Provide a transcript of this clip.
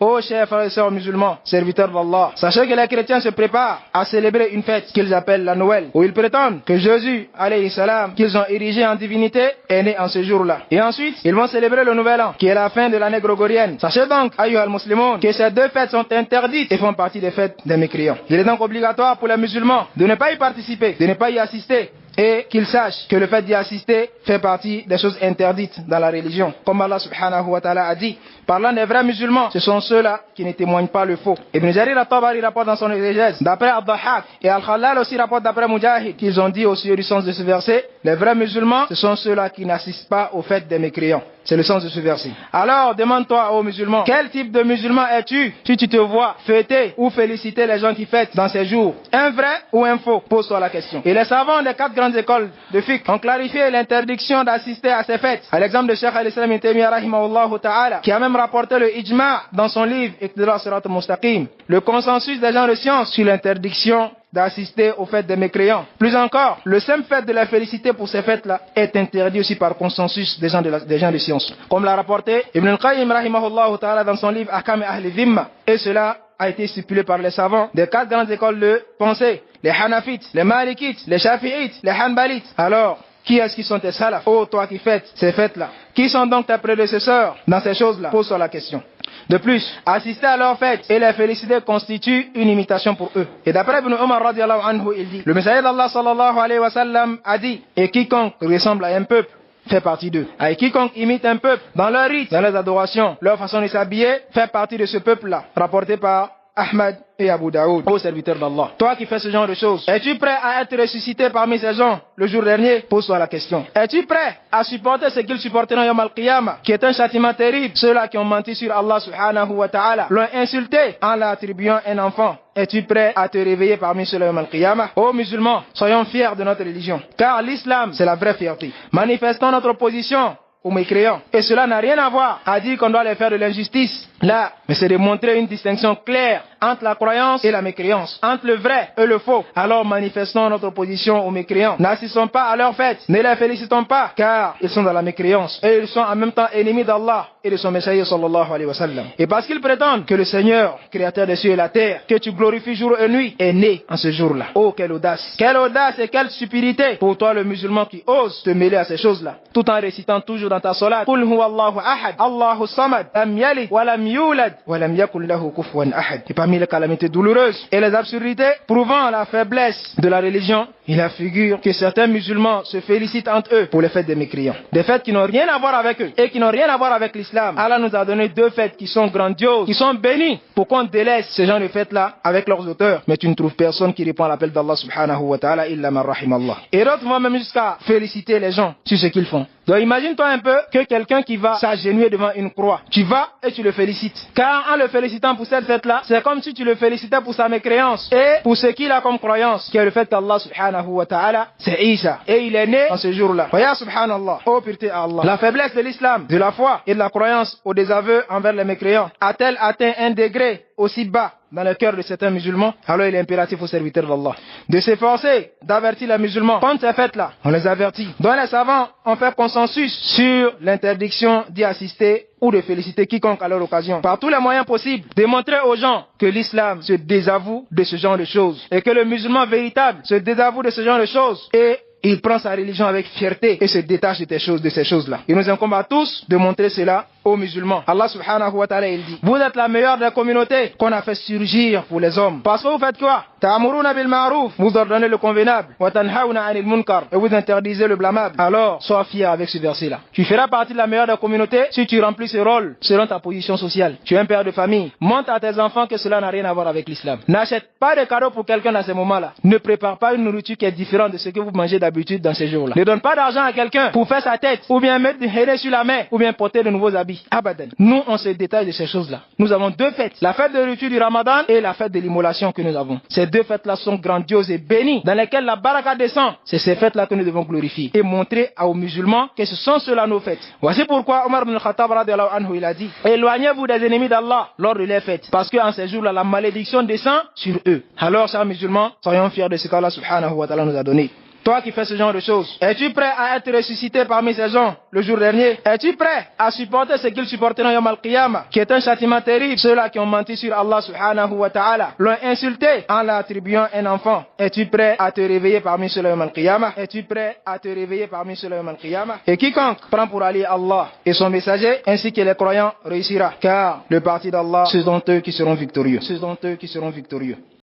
Ô chers frères et sœurs musulmans, serviteurs d'Allah, sachez que les chrétiens se préparent à célébrer une fête qu'ils appellent la Noël, où ils prétendent que Jésus, alayhi salam, qu'ils ont érigé en divinité, est né en ce jour-là. Et ensuite, ils vont célébrer le nouvel an, qui est la fin de l'année grégorienne. Sachez donc, ayyuhal muslimun, que ces deux fêtes sont interdites et font partie des fêtes des mécréants. Il est donc obligatoire pour les musulmans de ne pas y participer, de ne pas y assister, et qu'ils sachent que le fait d'y assister fait partie des choses interdites dans la religion. Comme Allah subhanahu wa ta'ala a dit, parlant des vrais musulmans, ce sont ceux-là qui ne témoignent pas le faux. Ibn Jarir al-Tabari rapporte dans son exégèse, d'après Abdahak, et Al-Khalal aussi rapporte d'après Mujahid, qu'ils ont dit au sujet du sens de ce verset, les vrais musulmans, ce sont ceux-là qui n'assistent pas au fait des mécréants. C'est le sens de ce verset. Alors, demande-toi aux musulmans, quel type de musulman es-tu si tu te vois fêter ou féliciter les gens qui fêtent dans ces jours? Un vrai ou un faux? Pose-toi la question. Et les savants des 4 grandes écoles de fiqh ont clarifié l'interdiction d'assister à ces fêtes. À l'exemple de Cheikh al-Islam ibn Taymiyyah rahimahullah ta'ala, qui a même rapporté le ijma' dans son livre Iqtida Sirat al-Mustaqim, le consensus des gens de science sur l'interdiction d'assister aux fêtes des mécréants. Plus encore, le simple fait de la féliciter pour ces fêtes-là est interdit aussi par consensus des gens de science. Comme l'a rapporté Ibn al-Qayyim rahimahullah ta'ala dans son livre Ahkam Ahli Dhimma. Et cela a été stipulé par les savants des 4 grandes écoles de pensée, les Hanafites, les Malikites, les Shafi'ites, les Hanbalites. Alors, qui est-ce qui sont tes salafs? Oh, toi qui fêtes ces fêtes-là. Qui sont donc tes prédécesseurs dans ces choses-là? Pose-toi la question. De plus, assister à leurs fêtes et les féliciter constitue une imitation pour eux. Et d'après Ibn Umar radiallahu anhu, il dit, le messager d'Allah sallallahu alayhi wa sallam a dit, et quiconque ressemble à un peuple fait partie d'eux. Et quiconque imite un peuple dans leur rite, dans leurs adorations, leur façon de s'habiller, fait partie de ce peuple-là. Rapporté par Ahmad et Abu Daoud, ô serviteur d'Allah. Toi qui fais ce genre de choses, es-tu prêt à être ressuscité parmi ces gens le jour dernier? Pose-toi la question. Es-tu prêt à supporter ce qu'ils supporteront Yawm al-Qiyamah, qui est un châtiment terrible? Ceux-là qui ont menti sur Allah subhanahu wa ta'ala l'ont insulté en l'attribuant un enfant. Es-tu prêt à te réveiller parmi ceux-là Yawm al-Qiyamah? Ô musulmans, soyons fiers de notre religion, car l'islam c'est la vraie fierté. Manifestons notre opposition aux mécréants. Et cela n'a rien à voir à dire qu'on doit les faire de l'injustice. Là, mais c'est de montrer une distinction claire entre la croyance et la mécréance, entre le vrai et le faux. Alors manifestons notre opposition aux mécréants. N'assistons pas à leurs fêtes, ne les félicitons pas, car ils sont dans la mécréance. Et ils sont en même temps ennemis d'Allah et de son messager sallallahu alayhi wa sallam. Et parce qu'ils prétendent que le Seigneur, créateur des cieux et la terre, que tu glorifies jour et nuit, est né en ce jour-là. Oh, quelle audace! Quelle audace et quelle stupidité pour toi le musulman qui ose te mêler à ces choses-là, tout en récitant toujours dans ta salat, Qul huwa Allahu ahad, Allahu samad, lam yalid, wa lam yulad, wa lam yakul lahu kufuwan ahad. Et parmi les calamités douloureuses et les absurdités prouvant la faiblesse de la religion, il affigure que certains musulmans se félicitent entre eux pour les fêtes des mécréants. Des fêtes qui n'ont rien à voir avec eux et qui n'ont rien à voir avec l'islam. Allah nous a donné 2 fêtes qui sont grandioses, qui sont bénies, pour qu'on délaisse ces gens de fêtes-là avec leurs auteurs. Mais tu ne trouves personne qui répond à l'appel d'Allah subhanahu wa ta'ala illa man rahimallah. Et d'autres vont même jusqu'à féliciter les gens sur ce qu'ils font. Donc imagine-toi un peu que quelqu'un qui va s'agenouiller devant une croix, tu vas et tu le félicites. Car en le félicitant pour cette fête-là, c'est comme si tu le félicitais pour sa mécréance et pour ce qu'il a comme croyance, qui est le fait qu'Allah subhanahu wa ta'ala, c'est Isa. Et il est né en ce jour-là. Voyez subhanallah, ô pureté à Allah. La faiblesse de l'islam, de la foi et de la croyance au désaveu envers les mécréants a-t-elle atteint un degré aussi bas dans le cœur de certains musulmans? Alors il est impératif aux serviteurs d'Allah de s'efforcer d'avertir les musulmans contre ces fêtes-là. On les avertit. Donc les savants ont fait consensus sur l'interdiction d'y assister ou de féliciter quiconque à leur occasion, par tous les moyens possibles, de montrer aux gens que l'islam se désavoue de ce genre de choses et que le musulman véritable se désavoue de ce genre de choses et il prend sa religion avec fierté et se détache de ces choses-là. Il nous incombe à tous de montrer cela aux musulmans. Allah subhanahu wa ta'ala il dit, vous êtes la meilleure des communautés qu'on a fait surgir pour les hommes. Parce que vous faites quoi? Ta'amuruna bil ma'ruf, vous ordonnez le convenable. Wa tanhauna 'anil munkar, et vous interdisez le blâmable. Alors, sois fier avec ce verset-là. Tu feras partie de la meilleure des communautés si tu remplis ce rôle selon ta position sociale. Tu es un père de famille. Montre à tes enfants que cela n'a rien à voir avec l'islam. N'achète pas de cadeaux pour quelqu'un dans ces moments-là. Ne prépare pas une nourriture qui est différente de ce que vous mangez d'habitude dans ces jours-là. Ne donne pas d'argent à quelqu'un pour faire sa tête, ou bien mettre du héré sur la main, ou bien porter de nouveaux habits. Abadan. Nous, on se détaille de ces choses-là. Nous avons 2 fêtes. La fête de rupture du Ramadan et la fête de l'immolation que nous avons. Ces 2 fêtes-là sont grandioses et bénies, dans lesquelles la baraka descend. C'est ces fêtes-là que nous devons glorifier et montrer aux musulmans que ce sont ceux-là nos fêtes. Voici pourquoi Omar ibn al-Khattab radiallahu anhu il a dit, éloignez-vous des ennemis d'Allah lors de les fêtes, parce qu'en ces jours-là, la malédiction descend sur eux. Alors, chers musulmans, soyons fiers de ce qu'Allah subhanahu wa ta'ala nous a donné. Toi qui fais ce genre de choses, es-tu prêt à être ressuscité parmi ces gens le jour dernier? Es-tu prêt à supporter ce qu'ils supporteront Yawm al-Qiyamah, qui est un châtiment terrible? Ceux-là qui ont menti sur Allah subhanahu wa ta'ala, l'ont insulté en l'attribuant un enfant. Es-tu prêt à te réveiller parmi ceux-là Yawm al-Qiyamah? Es-tu prêt à te réveiller parmi ceux-là Yawm al-Qiyamah? Et quiconque prend pour allié Allah et son messager ainsi que les croyants réussira, car le parti d'Allah, ce sont eux qui seront victorieux. Ce sont eux qui seront victorieux.